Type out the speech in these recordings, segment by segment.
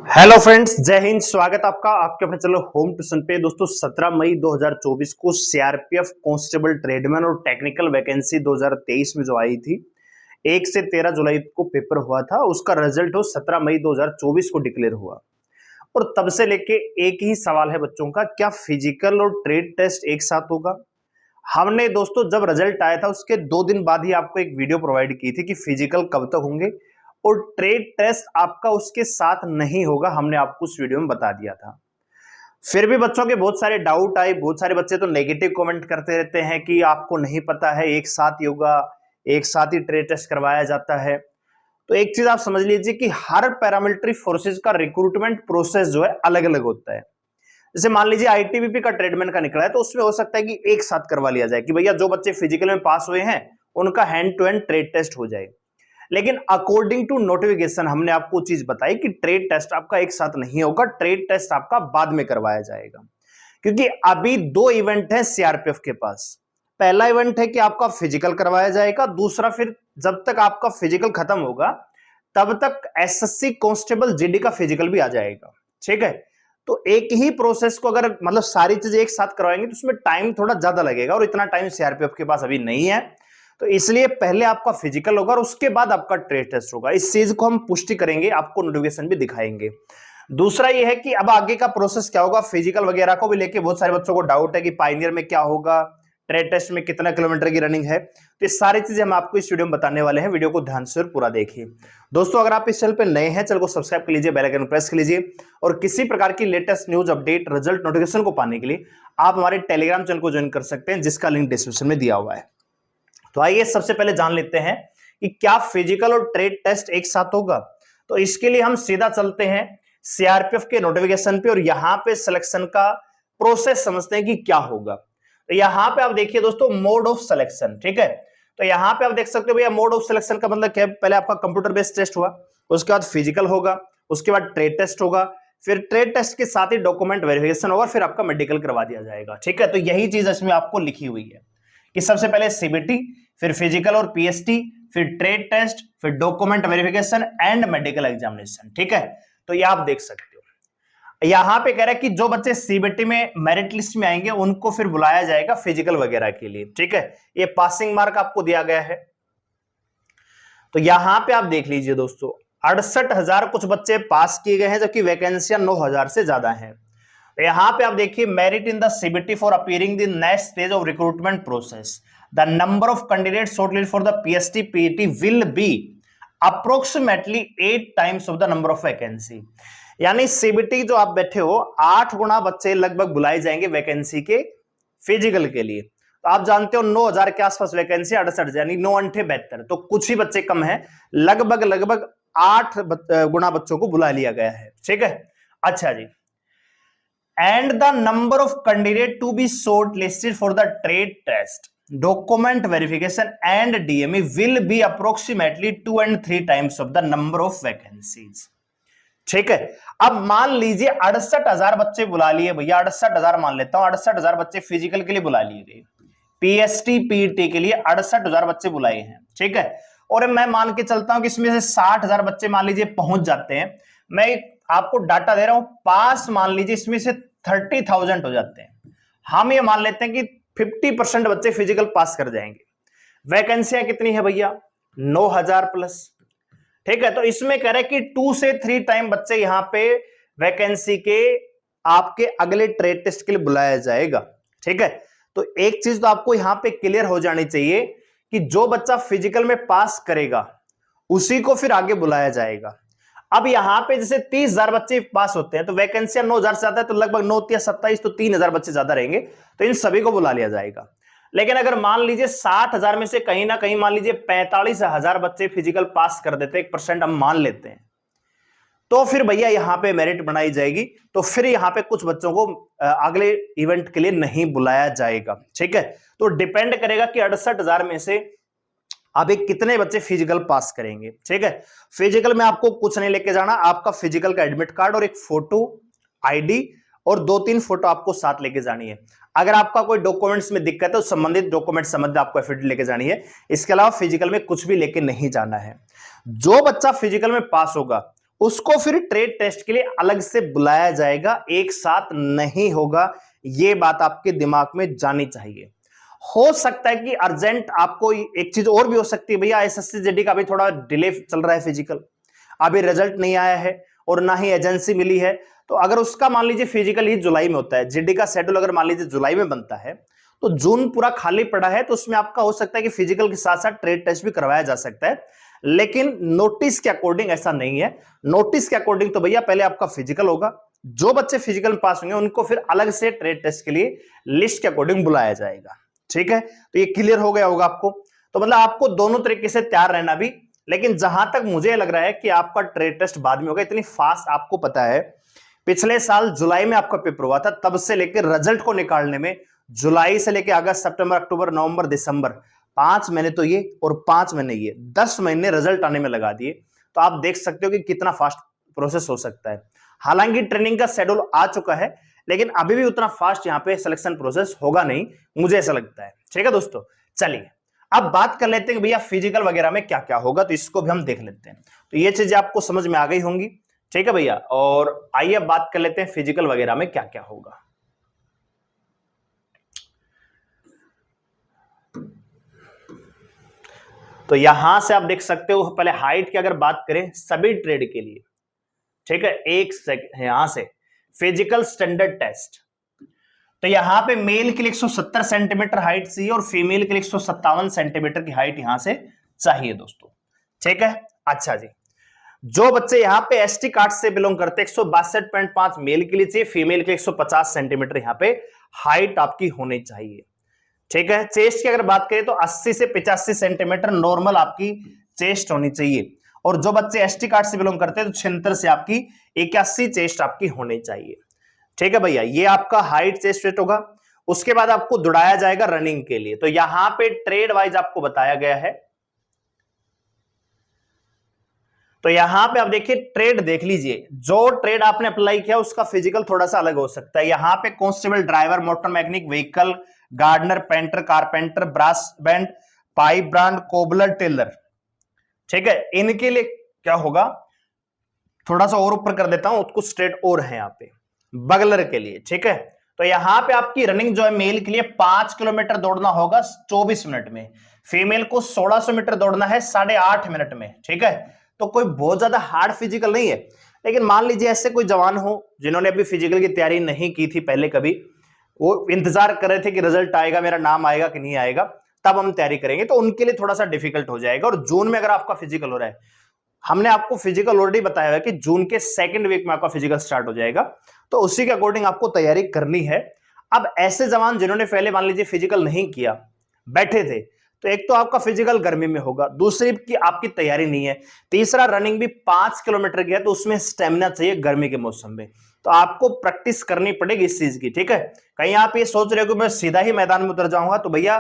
Hello friends, जय हिंद। स्वागत आपका आपके अपने चैनल होम ट्यूशन पे। दोस्तों 17 मई 2024 को सीआरपीएफ कांस्टेबल ट्रेडमैन और टेक्निकल वैकेंसी 2023 में जो आई थी 1 से 13 जुलाई को पेपर हुआ था, उसका रिजल्ट हो 17 मई 2024 को डिक्लेयर हुआ। और तब से लेके एक ही सवाल है बच्चों का, क्या फिजिकल और ट्रेड टेस्ट एक साथ होगा। हमने दोस्तों जब रिजल्ट आया था उसके 2 दिन बाद ही आपको एक वीडियो प्रोवाइड की थी कि फिजिकल कब तक होंगे और ट्रेड टेस्ट आपका उसके साथ नहीं होगा। हमने आपको उस वीडियो में बता दिया था। फिर भी बच्चों के बहुत सारे डाउट आए, बहुत सारे बच्चे तो नेगेटिव कमेंट करते रहते हैं कि आपको नहीं पता है, एक साथ ही होगा, एक साथ ही ट्रेड टेस्ट करवाया जाता है। तो एक चीज आप समझ लीजिए कि हर पैरामिलिट्री फोर्सेज का रिक्रूटमेंट प्रोसेस जो है अलग अलग होता है। जैसे मान लीजिए आईटीबीपी का ट्रेडमैन का निकला है तो उसमें हो सकता है कि एक साथ करवा लिया जाए कि भैया जो बच्चे फिजिकल में पास हुए हैं उनका hand to hand trade test हो जाए। लेकिन अकॉर्डिंग टू नोटिफिकेशन हमने आपको चीज बताई कि ट्रेड टेस्ट आपका एक साथ नहीं होगा, ट्रेड टेस्ट आपका बाद में करवाया जाएगा। क्योंकि अभी 2 इवेंट है सीआरपीएफ के पास। पहला इवेंट है कि आपका फिजिकल करवाया जाएगा, दूसरा फिर जब तक आपका फिजिकल खत्म होगा तब तक एसएससी कांस्टेबल जीडी का फिजिकल भी आ जाएगा। ठीक है, तो एक ही प्रोसेस को अगर मतलब सारी चीजें एक साथ करवाएंगे तो उसमें टाइम थोड़ा ज्यादा लगेगा और इतना टाइम सीआरपीएफ के पास अभी नहीं है। तो इसलिए पहले आपका फिजिकल होगा और उसके बाद आपका ट्रेड टेस्ट होगा। इस चीज को हम पुष्टि करेंगे, आपको नोटिफिकेशन भी दिखाएंगे। दूसरा ये है कि अब आगे का प्रोसेस क्या होगा, फिजिकल वगैरह को भी लेके बहुत सारे बच्चों को डाउट है कि पायनियर में क्या होगा, ट्रेड टेस्ट में कितना किलोमीटर की रनिंग है। तो ये सारी चीजें हम आपको इस वीडियो में बताने वाले हैं। वीडियो को ध्यान से और पूरा देखिए। दोस्तों अगर आप इस चैनल पे नए हैं, चैनल को सब्सक्राइब कर लीजिए, बेल आइकन प्रेस कर लीजिए और किसी प्रकार की latest news update result notification को पाने के लिए आप हमारे टेलीग्राम चैनल को ज्वाइन कर सकते हैं, जिसका लिंक डिस्क्रिप्शन में दिया हुआ है। तो आइए सबसे पहले जान लेते हैं कि क्या फिजिकल और ट्रेड टेस्ट एक साथ होगा। तो इसके लिए हम सीधा चलते हैं सीआरपीएफ के नोटिफिकेशन पे और यहां पे सिलेक्शन का प्रोसेस समझते हैं कि क्या होगा। तो यहां पे आप देखिए दोस्तों, मोड ऑफ सिलेक्शन। ठीक है, तो यहां पे आप देख सकते हो भैया, मोड ऑफ सिलेक्शन का मतलब क्या है। पहले आपका कंप्यूटर बेस्ड टेस्ट हुआ, उसके बाद फिजिकल होगा, उसके बाद ट्रेड टेस्ट होगा, फिर ट्रेड टेस्ट के साथ ही डॉक्यूमेंट वेरिफिकेशन होगा, फिर आपका मेडिकल करवा दिया जाएगा। ठीक है, तो यही चीज इसमें आपको लिखी हुई है कि सबसे पहले सीबीटी, फिर फिजिकल और पीएसटी, फिर ट्रेड टेस्ट, फिर document verification and medical examination. ठीक है, तो ये आप देख सकते हो। यहां पे कह रहा है कि जो बच्चे सीबीटी में मेरिट लिस्ट में आएंगे उनको फिर बुलाया जाएगा फिजिकल वगैरह के लिए। ठीक है, ये पासिंग मार्क आपको दिया गया है। तो यहां पे आप देख लीजिए दोस्तों, 68,000 कुछ बच्चे पास किए गए हैं, जबकि वैकेंसियां 9,000 से ज्यादा हैं। यहां पे आप देखिए, merit in the CBT for appearing the next stage of recruitment process, the number of candidates shortlisted for the PST PET will be approximately 8 times of the number of vacancy. यानी सीबीटी जो आप बैठे हो, 8 गुना बच्चे लगभग बुलाए जाएंगे vacancy के फिजिकल के लिए। तो आप जानते हो 9,000 के आसपास वैकेंसी, 68 यानी 9 अंठे 72, तो कुछ ही बच्चे कम है, लगभग 8 गुना बच्चों को बुला लिया गया है। ठीक है, अच्छा जी। And the number of candidate to be shortlisted for the trade test, document verification and DME will be approximately 2 and 3 times of the number of vacancies. ठीक है, अब मान लीजिए 68,000 बच्चे बुला लिए भैया, 68,000 मान लेता हूं, 68,000 बच्चे फिजिकल के लिए बुला लिए गए, पीएसटी पीईटी के लिए 68,000 बच्चे बुलाए हैं। ठीक है, और मैं मान के चलता हूं कि इसमें से 60,000 बच्चे मान लीजिए पहुंच जाते हैं। मैं आपको डाटा दे रहा हूं, पास मान लीजिए इसमें से 30,000 हो जाते हैं। हम ये मान लेते हैं कि 50% बच्चे फिजिकल पास कर जाएंगे। वैकेंसियां कितनी है भैया, 9,000 प्लस। ठीक है, तो इसमें कह रहे हैं कि 2 से 3 टाइम बच्चे यहां पे वैकेंसी के आपके अगले ट्रेड टेस्ट के लिए बुलाया जाएगा। ठीक है, तो एक चीज तो आपको यहां पे क्लियर हो जानी चाहिए कि जो बच्चा फिजिकल में पास करेगा उसी को फिर आगे बुलाया जाएगा। अब यहां पे जैसे 30,000 बच्चे पास होते हैं तो वैकेंसियां 9,000 से ज्यादा है, तो लगभग 9 या 27, तो 3,000 बच्चे ज्यादा रहेंगे, तो इन सभी को बुला लिया जाएगा। लेकिन अगर मान लीजिए 60,000 में से कहीं ना कहीं मान लीजिए 45,000 बच्चे फिजिकल पास कर देते, 1% हम मान लेते हैं, तो फिर भैया यहां पे मेरिट बनाई जाएगी। तो फिर यहां पे कुछ बच्चों को अगले इवेंट के लिए नहीं बुलाया जाएगा। ठीक है, तो डिपेंड करेगा कि 68,000 में से अभी कितने बच्चे फिजिकल पास करेंगे। ठीक है, फिजिकल में आपको कुछ नहीं लेके जाना, आपका फिजिकल का एडमिट कार्ड और एक फोटो, आईडी और 2-3 फोटो आपको साथ लेके जानी है। अगर आपका कोई डॉक्यूमेंट्स में दिक्कत है तो संबंधित डॉक्यूमेंट संबंधित आपको एफिडेविट लेके जानी है। इसके अलावा फिजिकल में कुछ भी लेके नहीं जाना है। जो बच्चा फिजिकल में पास होगा उसको फिर ट्रेड टेस्ट के लिए अलग से बुलाया जाएगा, एक साथ नहीं होगा। ये बात आपके दिमाग में जानी चाहिए। हो सकता है कि अर्जेंट आपको एक चीज और भी हो सकती है, भैया एसएससी जीडी का भी थोड़ा डिले चल रहा है, फिजिकल अभी रिजल्ट नहीं आया है और ना ही एजेंसी मिली है। तो अगर उसका मान लीजिए फिजिकल ही जुलाई में होता है, जीडी का शेड्यूल अगर मान लीजिए जुलाई में बनता है, तो जून पूरा खाली पड़ा है, तो उसमें आपका हो सकता है कि फिजिकल के साथ साथ ट्रेड टेस्ट भी करवाया जा सकता है। लेकिन नोटिस के अकॉर्डिंग ऐसा नहीं है। नोटिस के अकॉर्डिंग तो भैया पहले आपका फिजिकल होगा, जो बच्चे फिजिकल में पास होंगे उनको फिर अलग से ट्रेड टेस्ट के लिए लिस्ट के अकॉर्डिंग बुलाया जाएगा। ठीक है, तो ये क्लियर हो गया होगा आपको। तो मतलब आपको दोनों तरीके से तैयार रहना भी, लेकिन जहां तक मुझे लग रहा है कि आपका ट्रेड टेस्ट बाद में होगा, इतनी फास्ट आपको पता है पिछले साल जुलाई में आपका पेपर हुआ था, तब से लेकर रिजल्ट को निकालने में जुलाई से लेकर अगस्त, सितंबर, अक्टूबर, नवंबर, दिसंबर, 5 महीने तो ये और 5 महीने ये, 10 महीने रिजल्ट आने में लगा दिए। तो आप देख सकते हो कि कितना फास्ट प्रोसेस हो सकता है। हालांकि ट्रेनिंग का शेड्यूल आ चुका है, लेकिन अभी भी उतना फास्ट यहाँ पे सिलेक्शन प्रोसेस होगा नहीं, मुझे ऐसा लगता है। ठीक है दोस्तों, चलिए अब बात कर लेते हैं भैया फिजिकल वगैरह में क्या क्या होगा, तो इसको भी हम देख लेते हैं। तो ये चीजें आपको समझ में आ गई होंगी। ठीक है भैया, और आइए अब बात कर लेते हैं फिजिकल वगैरह में क्या क्या होगा। तो यहां से आप देख सकते हो, पहले हाइट की अगर बात करें सभी ट्रेड के लिए, ठीक है, एक सेकंड, यहां से फिजिकल स्टैंडर्ड टेस्ट, तो यहां पे मेल के लिए 170 सेंटीमीटर हाइट चाहिए और फीमेल के लिए 157 सेंटीमीटर की हाइट यहां से चाहिए दोस्तों। ठीक है, अच्छा जी, जो बच्चे यहां पे एसटी कास्ट से बिलोंग करते हैं 162.5 मेल के लिए चाहिए, फीमेल के 150 सेंटीमीटर यहां पे हाइट आपकी होनी चाहिए। ठीक है, चेस्ट की अगर बात करें तो 80 से 85 सेंटीमीटर नॉर्मल आपकी चेस्ट होनी चाहिए, और जो बच्चे एसटी कास्ट से बिलोंग करते हैं तो 76 से आपकी 81 चेस्ट आपकी होनी चाहिए। ठीक है भैया, ये आपका हाइट चेस्ट वेट होगा। उसके बाद आपको दौड़ाया जाएगा रनिंग के लिए, तो यहां पे ट्रेड वाइज आपको बताया गया है। तो यहां पे आप देखिए ट्रेड देख लीजिए, जो ट्रेड आपने अप्लाई किया उसका फिजिकल थोड़ा सा अलग हो सकता है। यहां पे constable, driver, motor mechanic, vehicle, gardener, painter, carpenter, brass band, pipe brand, cobbler, tailor. ठीक है, इनके लिए क्या होगा, थोड़ा सा और ऊपर कर देता हूं, कुछ स्ट्रेट और है यहाँ पे बगलर के लिए। ठीक है, तो यहां पे आपकी रनिंग जो है मेल के लिए 5 किलोमीटर दौड़ना होगा 24 मिनट में, फीमेल को 1600 मीटर दौड़ना है 8.5 मिनट में। ठीक है, तो कोई बहुत ज्यादा हार्ड फिजिकल नहीं है, लेकिन मान लीजिए ऐसे कोई जवान हो जिन्होंने अभी फिजिकल की तैयारी नहीं की थी पहले कभी, वो इंतजार कर रहे थे कि रिजल्ट आएगा, मेरा नाम आएगा कि नहीं आएगा, तब हम तैयारी करेंगे, तो उनके लिए थोड़ा सा डिफिकल्ट हो जाएगा। और जून में अगर आपका फिजिकल हो रहा है, हमने आपको फिजिकल ऑलरेडी बताया है कि जून के सेकंड वीक में आपका फिजिकल स्टार्ट हो जाएगा, तो उसी के अकॉर्डिंग आपको तैयारी करनी है। अब ऐसे जवान जिन्होंने पहले मान लीजिए फिजिकल नहीं किया, बैठे थे, तो एक तो आपका फिजिकल गर्मी में होगा, दूसरी की आपकी तैयारी नहीं है, तीसरा रनिंग भी 5 किलोमीटर की है, तो उसमें स्टेमिना चाहिए गर्मी के मौसम में, तो आपको प्रैक्टिस करनी पड़ेगी इस चीज की। ठीक है, कहीं आप ये सोच रहे हो कि मैं सीधा ही मैदान में उतर जाऊंगा, तो भैया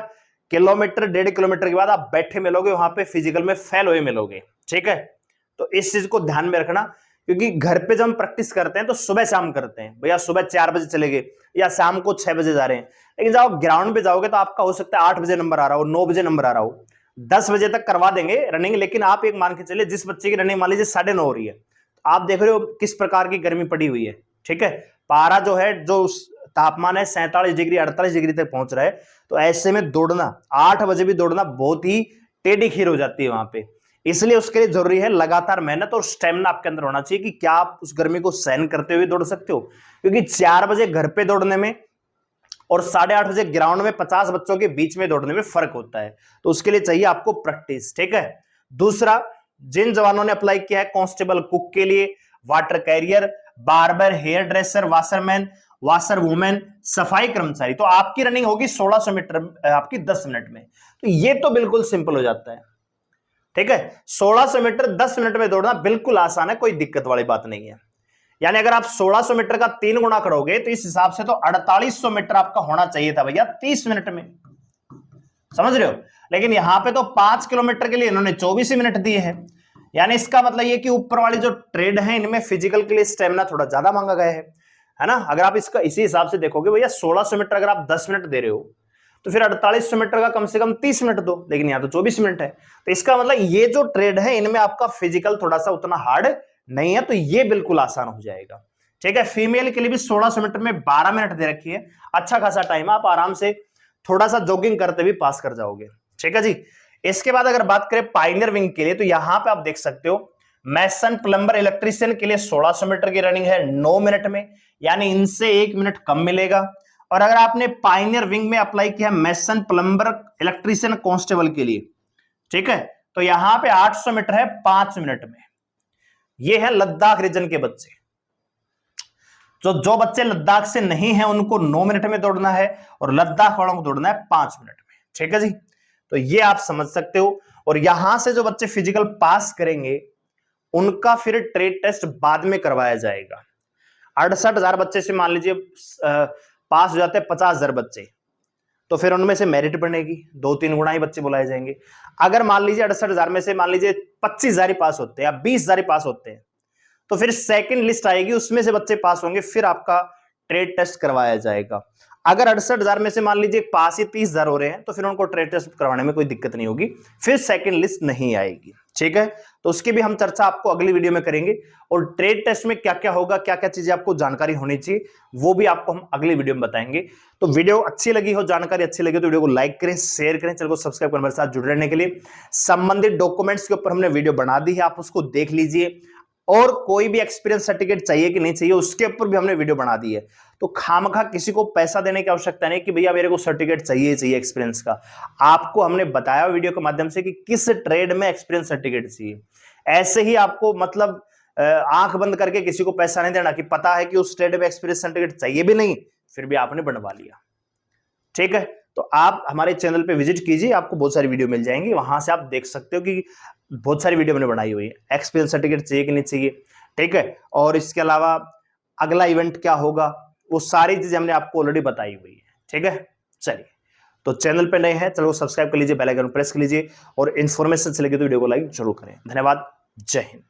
किलोमीटर 1.5 किलोमीटर के बाद आप बैठे मिलोगे, वहां पे फिजिकल में फेल हुए मिलोगे। ठीक है, तो इस चीज को ध्यान में रखना, क्योंकि घर पे जब हम प्रैक्टिस करते हैं तो सुबह शाम करते हैं, भैया सुबह 4 बजे चले गए या शाम को 6 बजे जा रहे हैं, लेकिन जब आप ग्राउंड पे जाओगे तो आपका हो सकता है 8 बजे नंबर आ रहा हो, 9 बजे नंबर आ रहा हो, 10 बजे तक करवा देंगे रनिंग, लेकिन आप एक मान के चले जिस बच्चे की रनिंग मान लीजिए 9:30 हो रही है, आप देख रहे हो किस प्रकार की गर्मी पड़ी हुई है। ठीक है, पारा जो है, जो तापमान है 47 डिग्री 48 डिग्री तक पहुंच रहा है, तो ऐसे में दौड़ना 8 बजे भी दौड़ना बहुत ही टेढ़ी खीर हो जाती है वहां पे, इसलिए उसके लिए जरूरी है लगातार मेहनत और स्टेमिना आपके अंदर होना चाहिए कि क्या आप उस गर्मी को सहन करते हुए दौड़ सकते हो, क्योंकि 4 बजे घर पे दौड़ने में और 8:30 बजे ग्राउंड में 50 बच्चों के बीच में दौड़ने में फर्क होता है, तो उसके लिए चाहिए आपको प्रैक्टिस। ठीक है, दूसरा, जिन जवानों ने अप्लाई किया है कांस्टेबल, कुक के लिए, water carrier, barber, hair dresser, washerman, washer women, सफाई कर्मचारी, तो आपकी रनिंग होगी 1600 मीटर आपकी 10 मिनट में, तो ये तो बिल्कुल सिंपल हो जाता है। ठीक है, 1600 मीटर 10 मिनट में दौड़ना बिल्कुल आसान है, कोई दिक्कत वाली बात नहीं है। यानी अगर आप 1600 मीटर का 3 गुना करोगे तो इस हिसाब से तो 4800 मीटर आपका होना चाहिए था भैया 30 मिनट में, समझ रहे हो, लेकिन यहां पे तो 5 किलोमीटर के लिए इन्होंने 24 मिनट दिए हैं। यानी इसका मतलब ये कि ऊपर वाली जो ट्रेड है इनमें फिजिकल के लिए स्टेमिना थोड़ा ज्यादा मांगा गया है ना। अगर आप इसका इसी हिसाब से देखोगे भैया 1600 मीटर अगर आप 10 मिनट दे रहे हो तो फिर 4800 मीटर का कम से कम 30 मिनट दो, लेकिन यहाँ तो 24 मिनट है, तो इसका मतलब ये जो ट्रेड है इनमें आपका फिजिकल थोड़ा सा उतना हार्ड नहीं है तो ये बिल्कुल आसान हो जाएगा। ठीक है, फीमेल के लिए भी 1600 मीटर में 12 मिनट दे रखी है, अच्छा खासा टाइम, आप आराम से थोड़ा सा जॉगिंग करते भी पास कर जाओगे। ठीक है जी। इसके बाद अगर बात करें पायनियर विंग के लिए, तो यहां पे आप देख सकते हो मैसन प्लम्बर इलेक्ट्रीशियन के लिए 1600 मीटर की रनिंग है 9 मिनट में, यानी इनसे 1 मिनट कम मिलेगा। और अगर आपने पायनियर विंग में अप्लाई किया मैसन प्लम्बर इलेक्ट्रीशियन कांस्टेबल के लिए, ठीक है, तो यहां पे 800 मीटर है 5 मिनट में। ये है लद्दाख रीजन के बच्चे। जो बच्चे लद्दाख से नहीं है उनको 9 मिनट में दौड़ना है और लद्दाख वालों को दौड़ना है 5 मिनट में। ठीक है जी, तो ये आप समझ सकते हो। और यहां से जो बच्चे फिजिकल पास करेंगे उनका फिर ट्रेड टेस्ट बाद में करवाया जाएगा। 68,000 बच्चे से मान लीजिए पास हो जाते हैं 50,000 बच्चे, तो फिर उनमें से मेरिट बनेगी, 2-3 गुना ही बच्चे बुलाए जाएंगे। अगर मान लीजिए 68,000 में से मान लीजिए 25,000 ही पास होते हैं या 20,000 ही पास होते हैं, तो फिर सेकंड लिस्ट आएगी, उसमें से बच्चे पास होंगे, फिर आपका ट्रेड टेस्ट करवाया जाएगा। अगर 68,000 में से मान लीजिए पास ही 30,000 हो रहे हैं, तो फिर उनको ट्रेड टेस्ट करवाने में कोई दिक्कत नहीं होगी, फिर सेकंड लिस्ट नहीं आएगी। ठीक है, तो उसकी भी हम चर्चा आपको अगली वीडियो में करेंगे। और ट्रेड टेस्ट में क्या क्या होगा, क्या क्या चीजें आपको जानकारी होनी चाहिए, वो भी आपको हम अगली वीडियो में बताएंगे। तो वीडियो अच्छी लगी हो, जानकारी अच्छी लगी तो वीडियो को लाइक करें, शेयर करें, चैनल को सब्सक्राइब कर मेरे साथ जुड़े रहने के लिए। संबंधित डॉक्यूमेंट्स के ऊपर हमने वीडियो बना दी है, आप उसको देख लीजिए। और कोई भी एक्सपीरियंस सर्टिफिकेट चाहिए कि नहीं चाहिए, उसके ऊपर भी हमने वीडियो बना दी है। तो खामखा किसी को पैसा देने की आवश्यकता नहीं कि भैया मेरे को सर्टिफिकेट चाहिए एक्सपीरियंस का। आपको हमने बताया वीडियो के माध्यम से कि किस ट्रेड में एक्सपीरियंस सर्टिफिकेट चाहिए। ऐसे ही आपको मतलब आंख बंद करके किसी को पैसा नहीं देना कि पता है कि उस ट्रेड में एक्सपीरियंस सर्टिफिकेट चाहिए भी नहीं, फिर भी आपने बनवा लिया। ठीक है, तो आप हमारे चैनल पे विजिट कीजिए, आपको बहुत सारी वीडियो मिल जाएंगी, वहां से आप देख सकते हो कि बहुत सारी वीडियो मैंने बनाई हुई है, एक्सपीरियंस सर्टिफिकेट चाहिए कि नहीं चाहिए। ठीक है, और इसके अलावा अगला इवेंट क्या होगा, वो सारी चीजें हमने आपको ऑलरेडी बताई हुई है। ठीक है, चलिए, तो चैनल पे नए हैं चलो सब्सक्राइब कर लीजिए, बेल आइकन प्रेस कर लीजिए, और इन्फॉर्मेशन से लगे तो वीडियो को लाइक जरूर करें। धन्यवाद, जय हिंद।